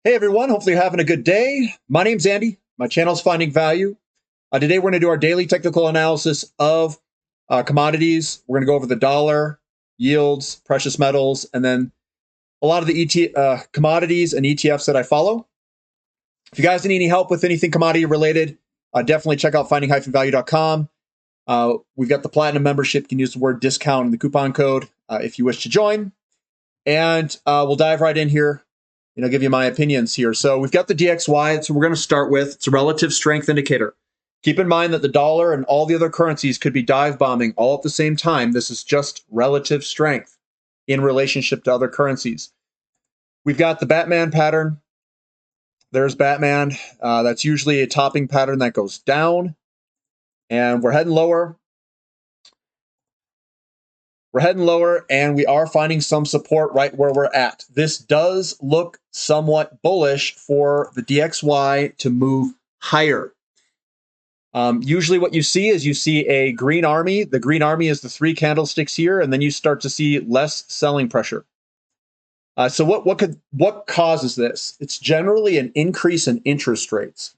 Hey everyone, hopefully you're having a good day. My name's Andy. My channel's Finding Value. Today we're going to do our daily technical analysis of commodities. We're going to go over the dollar, yields, precious metals, and then a lot of the commodities and ETFs that I follow. If you guys need any help with anything commodity related, definitely check out finding-value.com. We've got the Platinum membership. You can use the word discount in the coupon code if you wish to join. And we'll dive right in here. Give you my opinions here. So we've got the DXY. So we're going to start with, it's a relative strength indicator. Keep in mind that the dollar and all the other currencies could be dive bombing all at the same time. This is just relative strength in relationship to other currencies. We've got the Batman pattern. There's Batman. That's usually a topping pattern that goes down. And we're heading lower. We're heading lower, and we are finding some support right where we're at. This does look somewhat bullish for the DXY to move higher. Usually what you see is a green army. The green army is the three candlesticks here, and then you start to see less selling pressure. So what causes this? It's generally an increase in interest rates,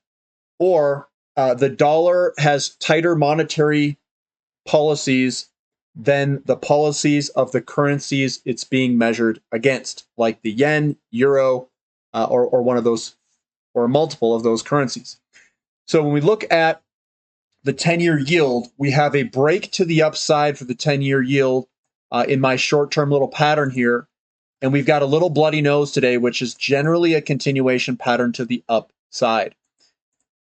or the dollar has tighter monetary policies than the policies of the currencies it's being measured against, like the yen, euro, or one of those, or a multiple of those currencies. So when we look at the 10-year yield, we have a break to the upside for the 10-year yield in my short-term little pattern here. And we've got a little bloody nose today, which is generally a continuation pattern to the upside.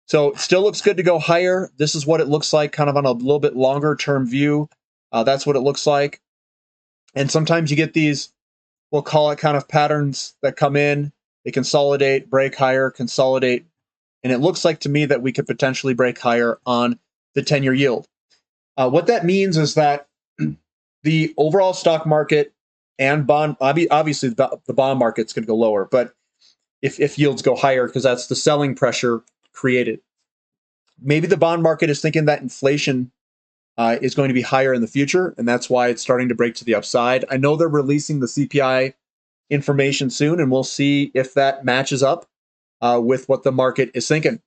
So it still looks good to go higher. This is what it looks like kind of on a little bit longer term view. That's what it looks like. And sometimes you get these, we'll call it kind of patterns that come in, they consolidate, break higher, consolidate. And it looks like to me that we could potentially break higher on the 10-year yield. What that means is that the overall stock market and bond, obviously the bond market's going to go lower, but if yields go higher, because that's the selling pressure created. Maybe the bond market is thinking that inflation is going to be higher in the future, and that's why it's starting to break to the upside. I know they're releasing the CPI information soon, and we'll see if that matches up with what the market is thinking.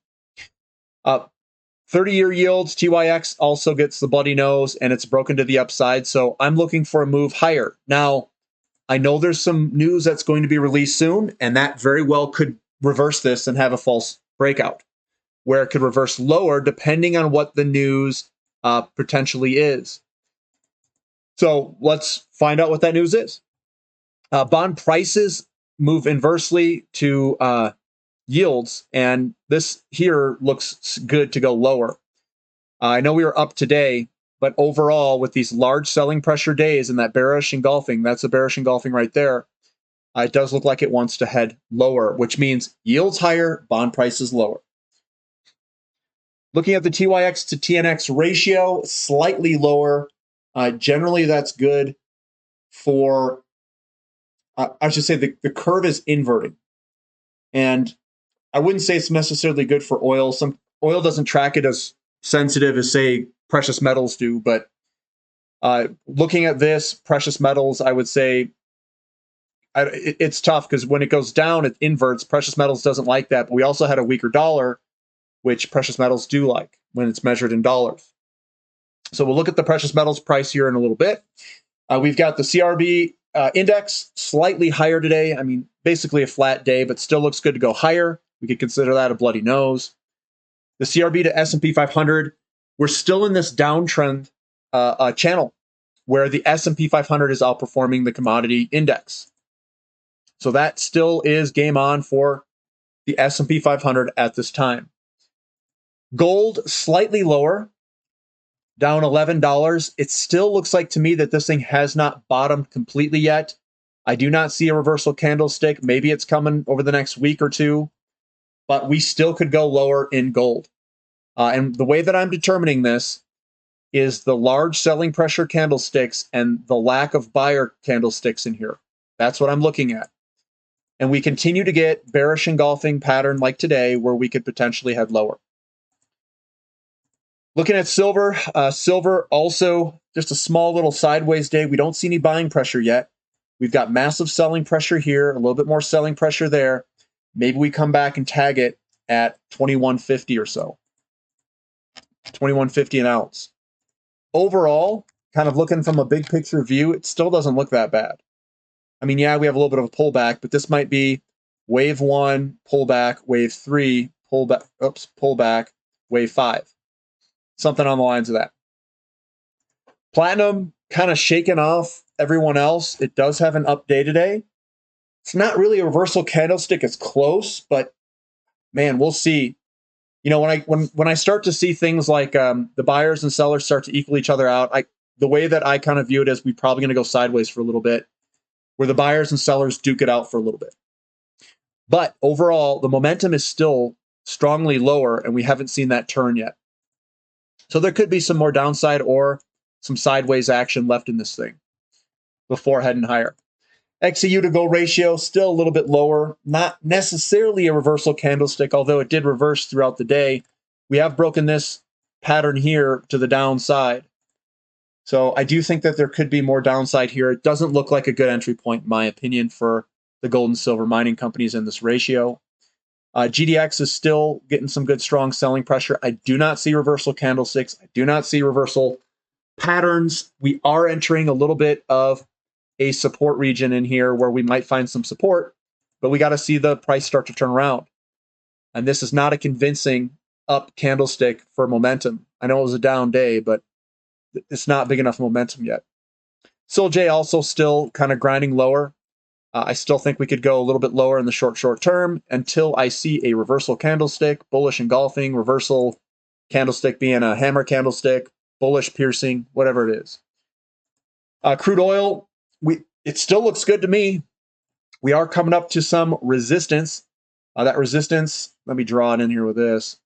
30-year yields, TYX also gets the bloody nose, and it's broken to the upside, so I'm looking for a move higher. Now, I know there's some news that's going to be released soon, and that very well could reverse this and have a false breakout, where it could reverse lower depending on what the news potentially is. So let's find out what that news is. Bond prices move inversely to yields, and this here looks good to go lower. I know we were up today, but overall, with these large selling pressure days and that bearish engulfing, that's a bearish engulfing right there, it does look like it wants to head lower, which means yields higher, bond prices lower. Looking at the TYX to TNX ratio, slightly lower. Generally, that's good for, I should say the curve is inverting. And I wouldn't say it's necessarily good for oil. Oil doesn't track it as sensitive as, say, precious metals do. But looking at this, precious metals, I would say it's tough because when it goes down, it inverts. Precious metals doesn't like that. But we also had a weaker dollar, which precious metals do like when it's measured in dollars. So we'll look at the precious metals price here in a little bit. We've got the CRB index slightly higher today. I mean, basically a flat day, but still looks good to go higher. We could consider that a bloody nose. The CRB to S&P 500, we're still in this downtrend channel where the S&P 500 is outperforming the commodity index. So that still is game on for the S&P 500 at this time. Gold slightly lower, down $11. It still looks like to me that this thing has not bottomed completely yet. I do not see a reversal candlestick. Maybe it's coming over the next week or two, but we still could go lower in gold. And the way that I'm determining this is the large selling pressure candlesticks and the lack of buyer candlesticks in here. That's what I'm looking at. And we continue to get bearish engulfing pattern like today where we could potentially head lower. Looking at silver, silver also just a small little sideways day. We don't see any buying pressure yet. We've got massive selling pressure here, a little bit more selling pressure there. maybe we come back and tag it at 21.50 or so. 21.50 an ounce. Overall, kind of looking from a big picture view, it still doesn't look that bad. I mean, yeah, we have a little bit of a pullback, but this might be wave 1, pullback, wave 3, pullback, wave 5. Something on the lines of that. Platinum kind of shaking off everyone else. It does have an up day today. It's not really a reversal candlestick. It's close, but man, we'll see. You know, when I start to see things like the buyers and sellers start to equal each other out, the way that I kind of view it is we're probably going to go sideways for a little bit, where the buyers and sellers duke it out for a little bit. But overall, the momentum is still strongly lower, and we haven't seen that turn yet. So there could be some more downside or some sideways action left in this thing before heading higher. XEU to go ratio still a little bit lower, not necessarily a reversal candlestick, although it did reverse throughout the day. We have broken this pattern here to the downside. So I do think that there could be more downside here. It doesn't look like a good entry point, in my opinion, for the gold and silver mining companies in this ratio. GDX is still getting some good, strong selling pressure. I do not see reversal candlesticks. I do not see reversal patterns. We are entering a little bit of a support region in here where we might find some support, but we got to see the price start to turn around. And this is not a convincing up candlestick for momentum. I know it was a down day, but it's not big enough momentum yet. SILJ also still kind of grinding lower. I still think we could go a little bit lower in the short term until I see a reversal candlestick, bullish engulfing, reversal candlestick being a hammer candlestick, bullish piercing, whatever it is. Crude oil, it still looks good to me. We are coming up to some resistance. That resistance, let me draw it in here with this.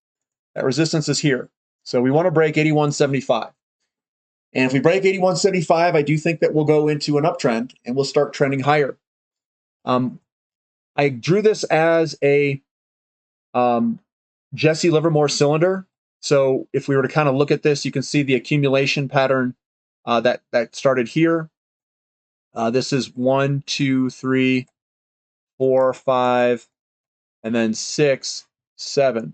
That resistance is here. So we want to break 81.75. And if we break 81.75, I do think that we'll go into an uptrend and we'll start trending higher. I drew this as a Jesse Livermore cylinder. So if we were to kind of look at this, you can see the accumulation pattern that started here. This is 1, 2, 3, 4, 5, and then 6, 7.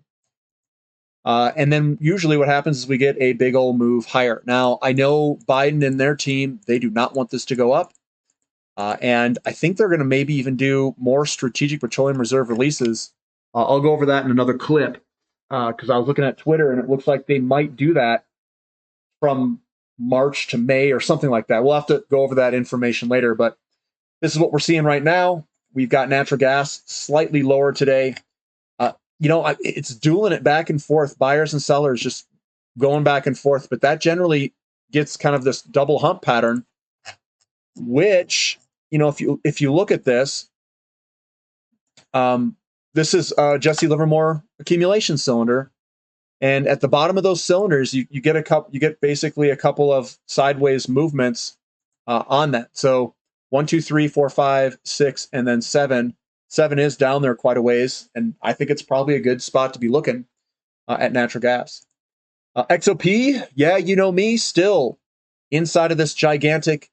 And then usually what happens is we get a big old move higher. Now, I know Biden and their team, they do not want this to go up. And I think they're going to maybe even do more strategic petroleum reserve releases. I'll go over that in another clip because I was looking at Twitter and it looks like they might do that from March to May or something like that. We'll have to go over that information later, but this is what we're seeing right now. We've got natural gas slightly lower today. It's dueling it back and forth, buyers and sellers just going back and forth, but that generally gets kind of this double hump pattern, which, if you look at this, this is Jesse Livermore accumulation cylinder. And at the bottom of those cylinders, you get basically a couple of sideways movements on that. So 1, 2, 3, 4, 5, 6, and then 7. 7 is down there quite a ways, and I think it's probably a good spot to be looking at natural gas. XOP, yeah, you know me, still inside of this gigantic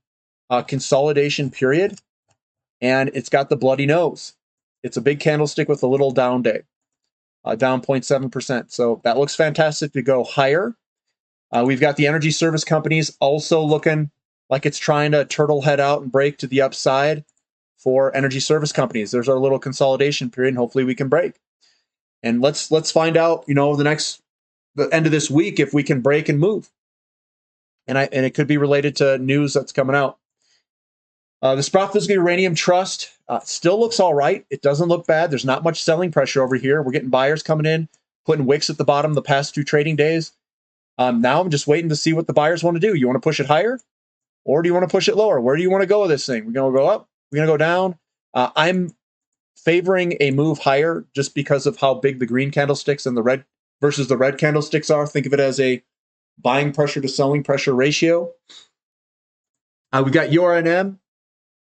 consolidation period, and it's got the bloody nose. It's a big candlestick with a little down day. Down 0.7%. So that looks fantastic to go higher. We've got the energy service companies also looking like it's trying to turtle head out and break to the upside for energy service companies. There's our little consolidation period, and hopefully we can break. And let's find out, the end of this week if we can break and move. And it could be related to news that's coming out. The Sprott Physical Uranium Trust still looks all right. It doesn't look bad. There's not much selling pressure over here. We're getting buyers coming in, putting wicks at the bottom the past 2 trading days. Now I'm just waiting to see what the buyers want to do. You want to push it higher, or do you want to push it lower? Where do you want to go with this thing? We're going to go up. We're going to go down. I'm favoring a move higher just because of how big the green candlesticks and the red versus the red candlesticks are. Think of it as a buying pressure to selling pressure ratio. We've got URNM.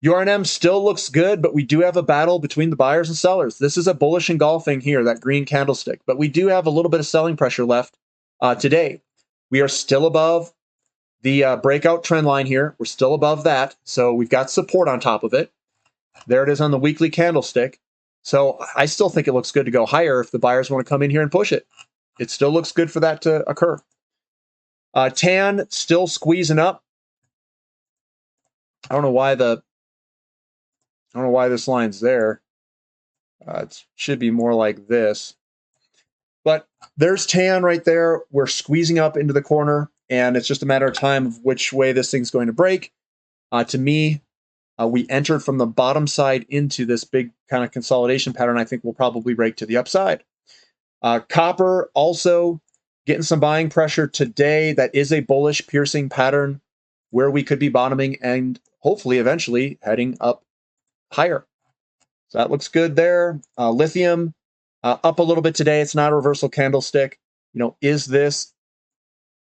URNM still looks good, but we do have a battle between the buyers and sellers. This is a bullish engulfing here, that green candlestick, but we do have a little bit of selling pressure left today. We are still above the breakout trend line here. We're still above that, so we've got support on top of it. There it is on the weekly candlestick. So I still think it looks good to go higher if the buyers want to come in here and push it. It still looks good for that to occur. TAN still squeezing up. I don't know why this line's there. It should be more like this. But there's TAN right there. We're squeezing up into the corner, and it's just a matter of time of which way this thing's going to break. To me, we entered from the bottom side into this big kind of consolidation pattern. I think we'll probably break to the upside. Copper also getting some buying pressure today. That is a bullish piercing pattern where we could be bottoming and hopefully eventually heading up higher. So that looks good there. Lithium up a little bit today. It's not a reversal candlestick. Is this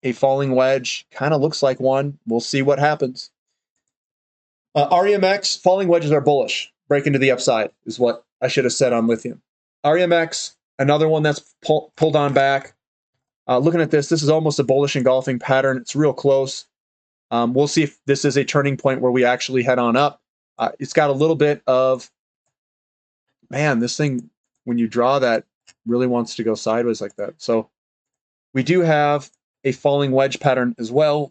a falling wedge? Kind of looks like one. We'll see what happens. REMX, falling wedges are bullish. Break into the upside is what I should have said on lithium. REMX, another one that's pulled on back. Looking at this is almost a bullish engulfing pattern. It's real close. We'll see if this is a turning point where we actually head on up. It's got a little bit of, man, this thing, when you draw that, really wants to go sideways like that. So we do have a falling wedge pattern as well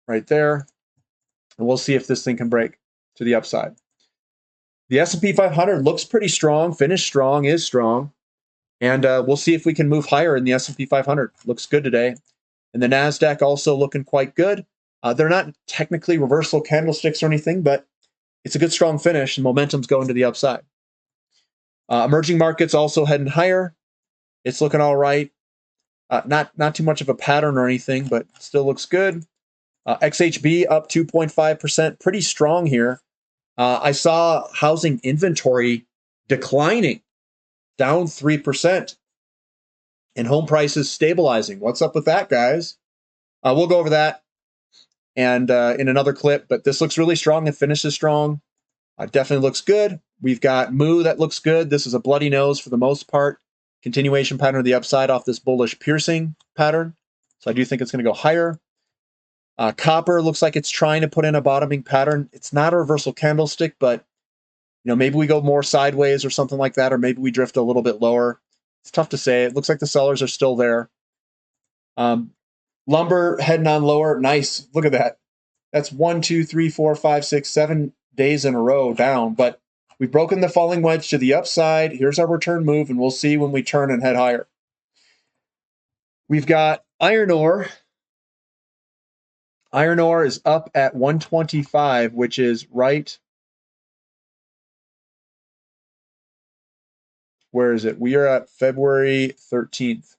right there. And we'll see if this thing can break to the upside. The S&P 500 looks pretty strong, finished strong, is strong. And we'll see if we can move higher in the S&P 500. Looks good today. And the NASDAQ also looking quite good. They're not technically reversal candlesticks or anything, but it's a good strong finish and momentum's going to the upside. Emerging markets also heading higher. It's looking all right. Not too much of a pattern or anything, but still looks good. XHB up 2.5%, pretty strong here. I saw housing inventory declining, down 3%, and home prices stabilizing. What's up with that, guys? We'll go over that and in another clip, but this looks really strong and finishes strong. Definitely looks good. We've got Moo that looks good. This is a bloody nose for the most part. Continuation pattern of the upside off this bullish piercing pattern. So I do think it's going to go higher. Copper looks like it's trying to put in a bottoming pattern. It's not a reversal candlestick, but maybe we go more sideways or something like that, or maybe we drift a little bit lower. It's tough to say. It looks like the sellers are still there. Lumber heading on lower. Nice. Look at that. That's 1, 2, 3, 4, 5, 6, 7 days in a row down, but we've broken the falling wedge to the upside. Here's our return move, and we'll see when we turn and head higher. We've got iron ore. Iron ore is up at 125, which is right. Where is it? We are at February 13th.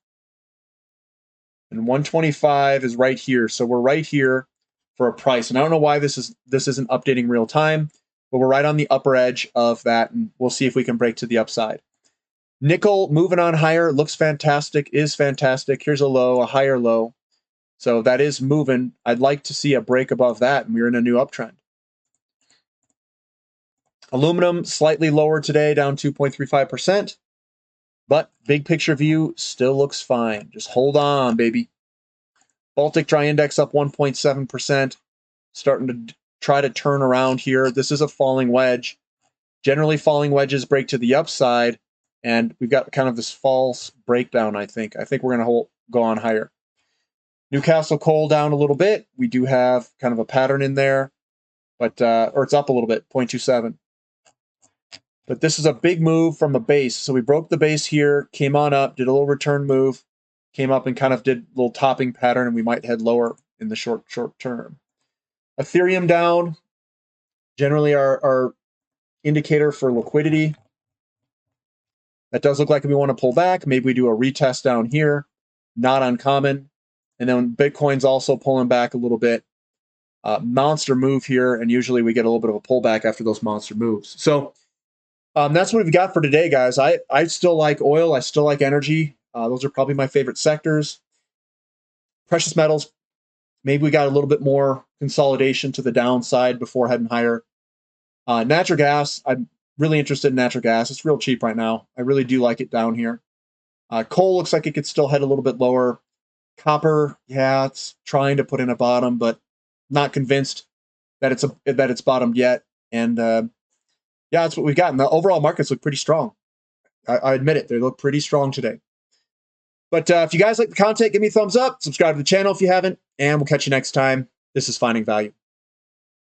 And 125 is right here. So we're right here for a price. And I don't know why this isn't updating real time, but we're right on the upper edge of that, and we'll see if we can break to the upside. Nickel moving on higher, looks fantastic, is fantastic. Here's a low, a higher low. So that is moving. I'd like to see a break above that, and we're in a new uptrend. Aluminum slightly lower today, down 2.35%. But big picture view still looks fine. Just hold on, baby. Baltic Dry Index up 1.7%. Starting to try to turn around here. This is a falling wedge. Generally, falling wedges break to the upside, and we've got kind of this false breakdown, I think. I think we're going to go on higher. Newcastle coal down a little bit. We do have kind of a pattern in there, but or it's up a little bit, 0.27. But this is a big move from a base. So we broke the base here, came on up, did a little return move, came up and kind of did a little topping pattern, and we might head lower in the short term. Ethereum down, generally our indicator for liquidity. That does look like we want to pull back. Maybe we do a retest down here, not uncommon. And then Bitcoin's also pulling back a little bit. Monster move here, and usually we get a little bit of a pullback after those monster moves. So that's what we've got for today, guys. I still like oil. I still like energy. Those are probably my favorite sectors. Precious metals, maybe we got a little bit more consolidation to the downside before heading higher. Natural gas, I'm really interested in natural gas. It's real cheap right now. I really do like it down here. Coal looks like it could still head a little bit lower. Copper, yeah, it's trying to put in a bottom, but not convinced that it's bottomed yet. And yeah, that's what we've got. And the overall markets look pretty strong. I admit it. They look pretty strong today. But if you guys like the content, give me a thumbs up. Subscribe to the channel if you haven't. And we'll catch you next time. This is Finding Value.